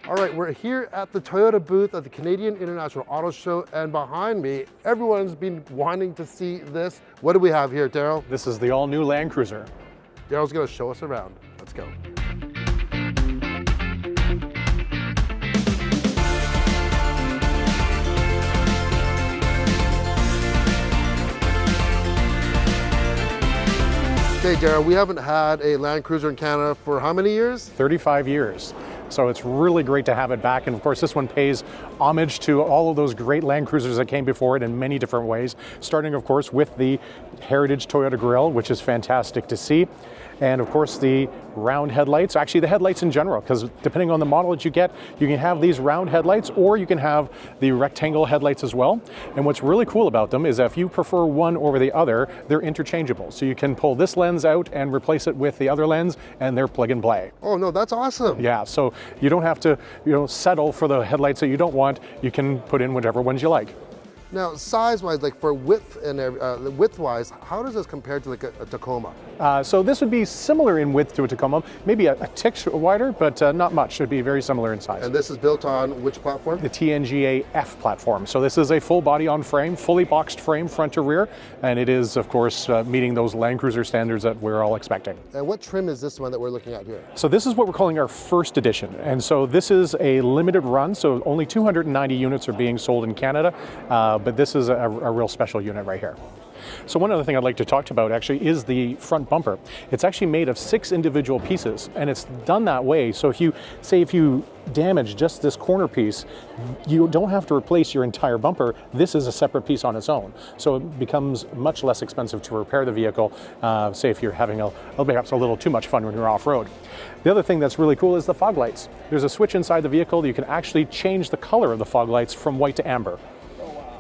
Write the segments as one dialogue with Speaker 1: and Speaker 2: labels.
Speaker 1: All right, we're here at the Toyota booth at the Canadian International Auto Show, and behind me, everyone's been wanting to see this. What do we have here, Daryl?
Speaker 2: This is the all-new Land Cruiser.
Speaker 1: Daryl's gonna show us around. Let's go. Okay, Daryl, we haven't had a Land Cruiser in Canada for how many years?
Speaker 2: 35 years. So it's really great to have it back. And of course, this one pays homage to all of those great Land Cruisers that came before it in many different ways, starting of course with the Heritage Toyota grille, which is fantastic to see. And of course the round headlights, actually the headlights in general, because depending on the model that you get, you can have these round headlights or you can have the rectangle headlights as well. And what's really cool about them is that if you prefer one over the other, they're interchangeable. So you can pull this lens out and replace it with the other lens and they're plug and play.
Speaker 1: Oh no, that's awesome.
Speaker 2: Yeah, so you don't have to settle for the headlights that you don't want. You can put in whatever ones you like.
Speaker 1: Now, size-wise, like for width and width-wise, how does this compare to like a Tacoma?
Speaker 2: So this would be similar in width to a Tacoma, maybe a tick wider, but not much. It would be very similar in size.
Speaker 1: And this is built on which platform?
Speaker 2: The TNGA F Platform. So this is a full body on frame, fully boxed frame front to rear, and it is, of course, meeting those Land Cruiser standards that we're all expecting.
Speaker 1: And what trim is this one that we're looking at here?
Speaker 2: So this is what we're calling our first edition. And so this is a limited run, so only 290 units are being sold in Canada, but this is a real special unit right here. So one other thing I'd like to talk about actually is the front bumper. It's actually made of 6 individual pieces, and it's done that way. So if you damage just this corner piece, you don't have to replace your entire bumper. This is a separate piece on its own. So it becomes much less expensive to repair the vehicle, say if you're having perhaps a little too much fun when you're off-road. The other thing that's really cool is the fog lights. There's a switch inside the vehicle that you can actually change the color of the fog lights from white to amber.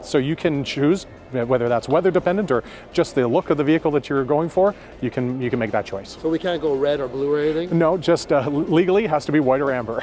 Speaker 2: So you can choose whether that's weather dependent or just the look of the vehicle that you're going for. You can make that choice.
Speaker 1: So we can't go red or blue or anything?
Speaker 2: No, just legally it has to be white or amber.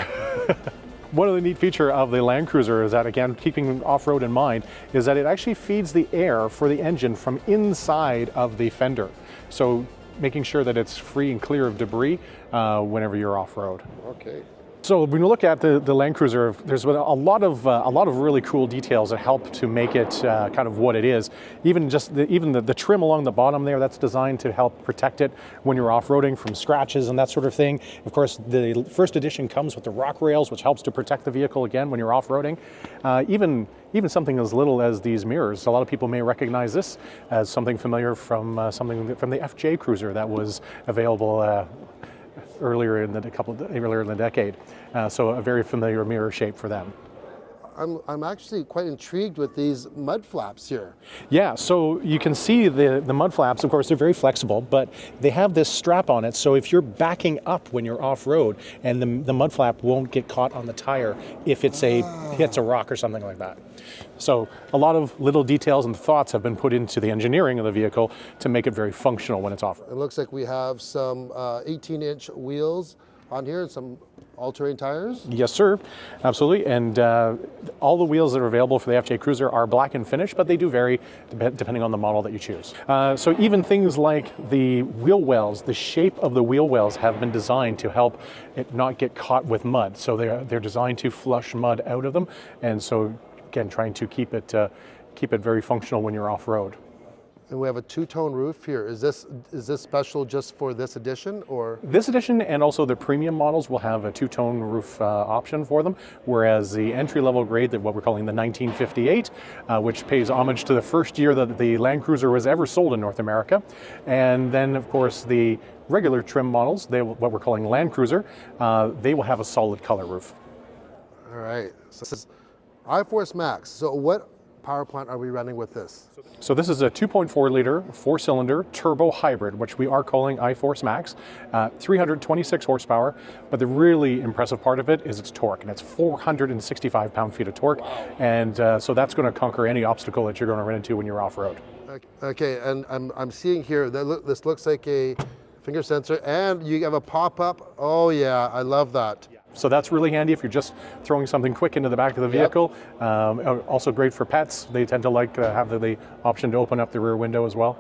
Speaker 2: One of the neat feature of the Land Cruiser is that, again, keeping off-road in mind, is that it actually feeds the air for the engine from inside of the fender. So making sure that it's free and clear of debris whenever you're off-road.
Speaker 1: Okay.
Speaker 2: So when you look at the Land Cruiser, there's been a lot of really cool details that help to make it kind of what it is. Even the trim along the bottom there, that's designed to help protect it when you're off-roading from scratches and that sort of thing. Of course, the first edition comes with the rock rails, which helps to protect the vehicle again when you're off-roading. Even something as little as these mirrors. A lot of people may recognize this as something familiar from the FJ Cruiser that was available earlier in the decade. So a very familiar mirror shape for them.
Speaker 1: I'm actually quite intrigued with these mud flaps here.
Speaker 2: Yeah, so you can see the mud flaps, of course, they're very flexible, but they have this strap on it, so if you're backing up when you're off-road, and the mud flap won't get caught on the tire if it's hits a rock or something like that. So a lot of little details and thoughts have been put into the engineering of the vehicle to make it very functional when it's off-road.
Speaker 1: It looks like we have some 18-inch wheels on here and some all-terrain tires?
Speaker 2: Yes, sir. Absolutely. And all the wheels that are available for the FJ Cruiser are black and finished, but they do vary depending on the model that you choose. So even things like the wheel wells, the shape of the wheel wells have been designed to help it not get caught with mud. So they're designed to flush mud out of them. And so, again, trying to keep it very functional when you're off-road.
Speaker 1: And we have a two-tone roof here. Is this special just for this edition, or?
Speaker 2: This edition and also the premium models will have a two-tone roof option for them, whereas the entry-level grade, what we're calling the 1958, which pays homage to the first year that the Land Cruiser was ever sold in North America, and then of course the regular trim models, what we're calling Land Cruiser, they will have a solid color roof.
Speaker 1: All right. So this is iForce Max. So what power plant are we running with this?
Speaker 2: So this is a 2.4 liter, 4-cylinder turbo hybrid, which we are calling iForce Max, 326 horsepower, but the really impressive part of it is its torque, and it's 465 pound-feet of torque, and so that's going to conquer any obstacle that you're going to run into when you're off-road.
Speaker 1: Okay, and I'm seeing here, this looks like a finger sensor, and you have a pop-up. Oh yeah, I love that.
Speaker 2: So that's really handy if you're just throwing something quick into the back of the vehicle. Yep. Also great for pets. They tend to like have the option to open up the rear window as well.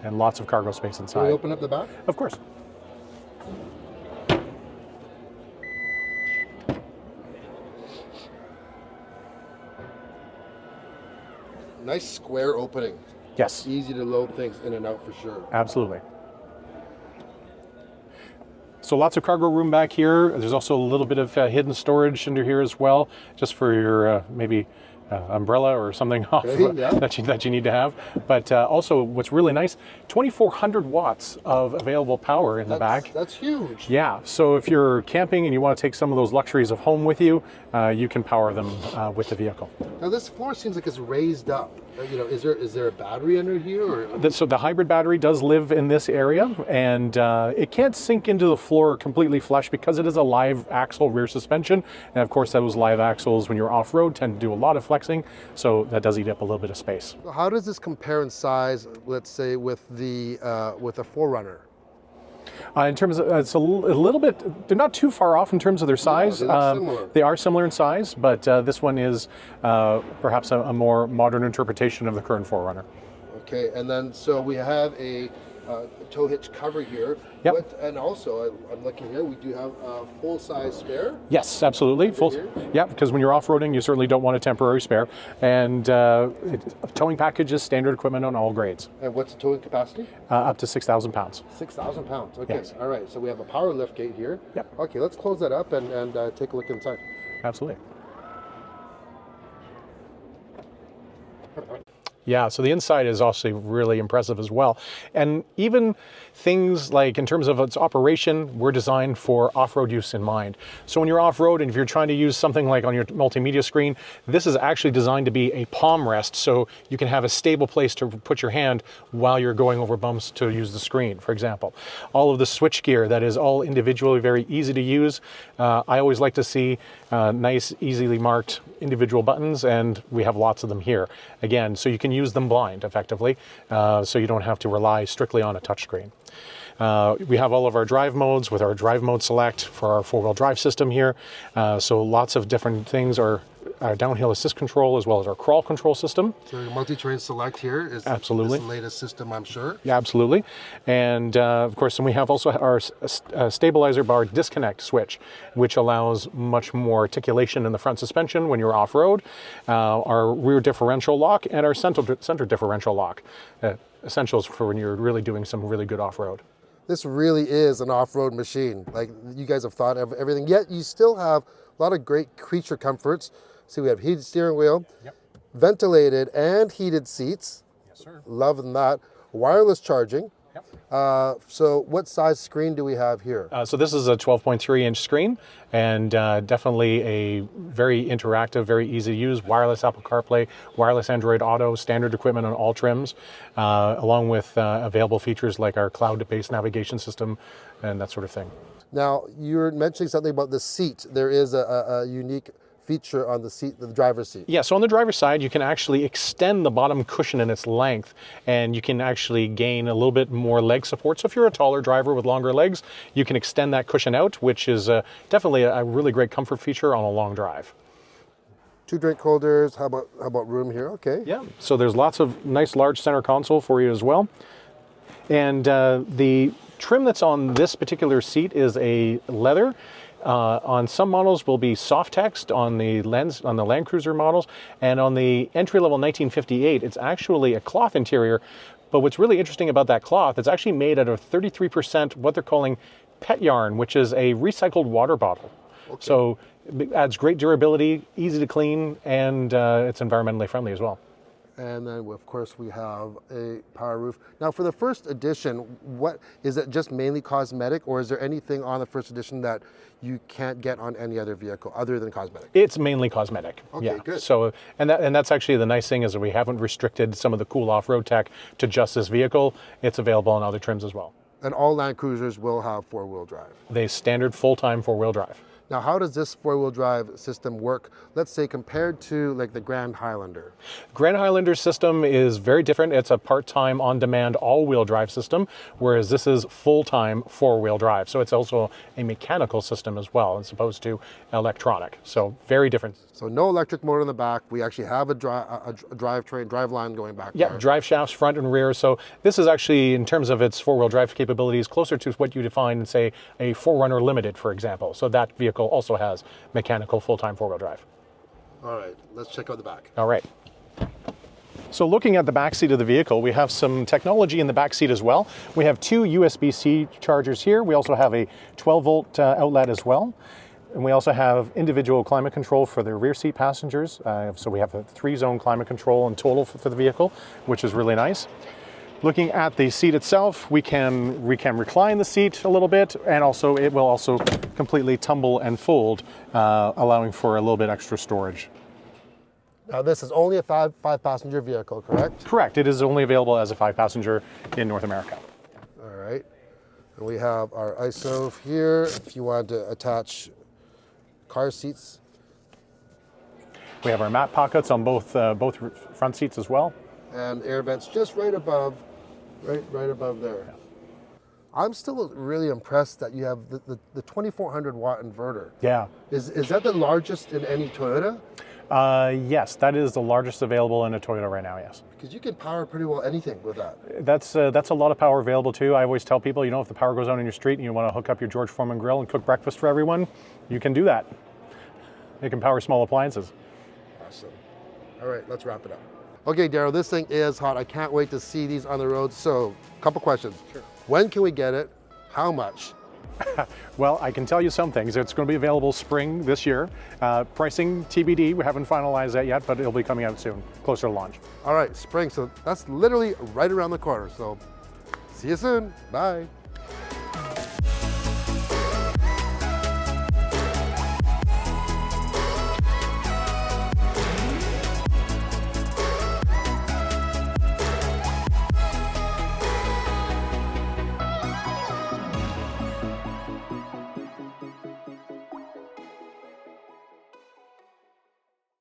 Speaker 2: And lots of cargo space inside.
Speaker 1: Can we open up the back?
Speaker 2: Of course.
Speaker 1: Nice square opening.
Speaker 2: Yes.
Speaker 1: Easy to load things in and out for sure.
Speaker 2: Absolutely. So lots of cargo room back here. There's also a little bit of hidden storage under here as well, just for your maybe umbrella or something off that you need to have. But also what's really nice, 2,400 watts of available power in the back.
Speaker 1: That's huge.
Speaker 2: Yeah, so if you're camping and you want to take some of those luxuries of home with you, you can power them with the vehicle.
Speaker 1: Now this floor seems like it's raised up. You know, is there a battery under here? Or?
Speaker 2: So the hybrid battery does live in this area, and it can't sink into the floor completely flush because it is a live axle rear suspension. And of course, those live axles, when you're off-road, tend to do a lot of flexing, so that does eat up a little bit of space.
Speaker 1: How does this compare in size, let's say, with the 4Runner?
Speaker 2: In terms of, it's a little bit, they're not too far off in terms of their size.
Speaker 1: Similar.
Speaker 2: They are similar in size, but this one is perhaps a more modern interpretation of the current 4Runner.
Speaker 1: Okay, and then so we have a tow hitch cover here.
Speaker 2: Yep.
Speaker 1: And also, I'm looking here, we do have a full-size spare.
Speaker 2: Yes, absolutely. Yeah, because when you're off-roading, you certainly don't want a temporary spare. And towing package is standard equipment on all grades.
Speaker 1: And what's the towing capacity?
Speaker 2: Up to 6,000 pounds.
Speaker 1: 6,000 pounds, okay.
Speaker 2: Yes.
Speaker 1: All right, so we have a power lift gate here.
Speaker 2: Yep.
Speaker 1: Okay, let's close that up and take a look inside.
Speaker 2: Absolutely. Yeah, so the inside is also really impressive as well. And even things like in terms of its operation, were designed for off-road use in mind. So when you're off-road and if you're trying to use something like on your multimedia screen, this is actually designed to be a palm rest, so you can have a stable place to put your hand while you're going over bumps to use the screen, for example. All of the switch gear, that is all individually very easy to use. I always like to see nice, easily marked individual buttons, and we have lots of them here. Again, so you can use them blind effectively, so you don't have to rely strictly on a touchscreen. We have all of our drive modes with our drive mode select for our four-wheel drive system here. So lots of different things, our downhill assist control as well as our crawl control system.
Speaker 1: So your multi-terrain select here is
Speaker 2: absolutely
Speaker 1: the latest system, I'm sure.
Speaker 2: Yeah, absolutely. And of course, then we have also our stabilizer bar disconnect switch, which allows much more articulation in the front suspension when you're off-road. Our rear differential lock and our center differential lock. Essentials for when you're really doing some really good off-road.
Speaker 1: This really is an off-road machine. Like, you guys have thought of everything, yet you still have a lot of great creature comforts. See, we have heated steering wheel,
Speaker 2: yep,
Speaker 1: ventilated and heated seats.
Speaker 2: Yes, sir.
Speaker 1: Loving that. Wireless charging.
Speaker 2: Yep.
Speaker 1: So what size screen do we have here?
Speaker 2: So this is a 12.3-inch screen, and definitely a very interactive, very easy to use, wireless Apple CarPlay, wireless Android Auto, standard equipment on all trims, along with available features like our cloud-based navigation system and that sort of thing.
Speaker 1: Now, you're mentioning something about the seat. There is a unique feature on the seat, the driver's seat.
Speaker 2: Yeah, so on the driver's side, you can actually extend the bottom cushion in its length, and you can actually gain a little bit more leg support. So if you're a taller driver with longer legs, you can extend that cushion out, which is definitely a really great comfort feature on a long drive.
Speaker 1: 2 drink holders. How about room here? Okay.
Speaker 2: Yeah, so there's lots of nice large center console for you as well. And the trim that's on this particular seat is a leather. On some models will be soft text on the Land Cruiser models, and on the entry-level 1958, it's actually a cloth interior. But what's really interesting about that cloth, it's actually made out of 33% what they're calling pet yarn, which is a recycled water bottle. Okay. So it adds great durability, easy to clean, and it's environmentally friendly as well.
Speaker 1: And then, of course, we have a power roof. Now, for the first edition, what is it? Just mainly cosmetic, or is there anything on the first edition that you can't get on any other vehicle other than cosmetic?
Speaker 2: It's mainly cosmetic.
Speaker 1: Okay,
Speaker 2: yeah.
Speaker 1: Good.
Speaker 2: So, and that's actually the nice thing is that we haven't restricted some of the cool off-road tech to just this vehicle. It's available on other trims as well.
Speaker 1: And all Land Cruisers will have 4-wheel drive.
Speaker 2: They standard full-time 4-wheel drive.
Speaker 1: Now, how does this 4-wheel drive system work, let's say, compared to like the Grand Highlander?
Speaker 2: Grand Highlander system is very different. It's a part-time, on-demand, all-wheel drive system, whereas this is full-time 4-wheel drive. So it's also a mechanical system as well, as opposed to electronic. So very different.
Speaker 1: So no electric motor in the back. We actually have a drive line going back there.
Speaker 2: Yeah, drive shafts front and rear. So this is actually, in terms of its 4-wheel drive capabilities, closer to what you define in, say, a 4Runner Limited, for example. So that vehicle also has mechanical full-time 4-wheel drive.
Speaker 1: All right, let's check out the back.
Speaker 2: All right. So looking at the back seat of the vehicle, we have some technology in the back seat as well. We have two USB-C chargers here. We also have a 12-volt outlet as well. And we also have individual climate control for the rear seat passengers. So we have a 3-zone climate control in total for the vehicle, which is really nice. Looking at the seat itself, we can recline the seat a little bit, and also it will also completely tumble and fold, allowing for a little bit extra storage.
Speaker 1: Now this is only a five passenger vehicle, correct?
Speaker 2: Correct. It is only available as a 5-passenger in North America.
Speaker 1: All right. And we have our ISO here. If you want to attach car seats.
Speaker 2: We have our mat pockets on both front seats as well.
Speaker 1: And air vents just right above, right above there. Yeah. I'm still really impressed that you have the 2400 watt inverter.
Speaker 2: Yeah.
Speaker 1: Is that the largest in any Toyota?
Speaker 2: Yes, that is the largest available in a Toyota right now, yes.
Speaker 1: Because you can power pretty well anything with that.
Speaker 2: That's a lot of power available too. I always tell people, you know, if the power goes out in your street and you want to hook up your George Foreman grill and cook breakfast for everyone, you can do that. It can power small appliances.
Speaker 1: Awesome. All right, let's wrap it up. Okay, Darryl, this thing is hot. I can't wait to see these on the road. So, a couple questions. Sure. When can we get it? How much?
Speaker 2: Well, I can tell you some things. It's going to be available spring this year. Pricing TBD, we haven't finalized that yet, but it'll be coming out soon, closer to launch.
Speaker 1: All right, spring. So that's literally right around the corner. So see you soon. Bye.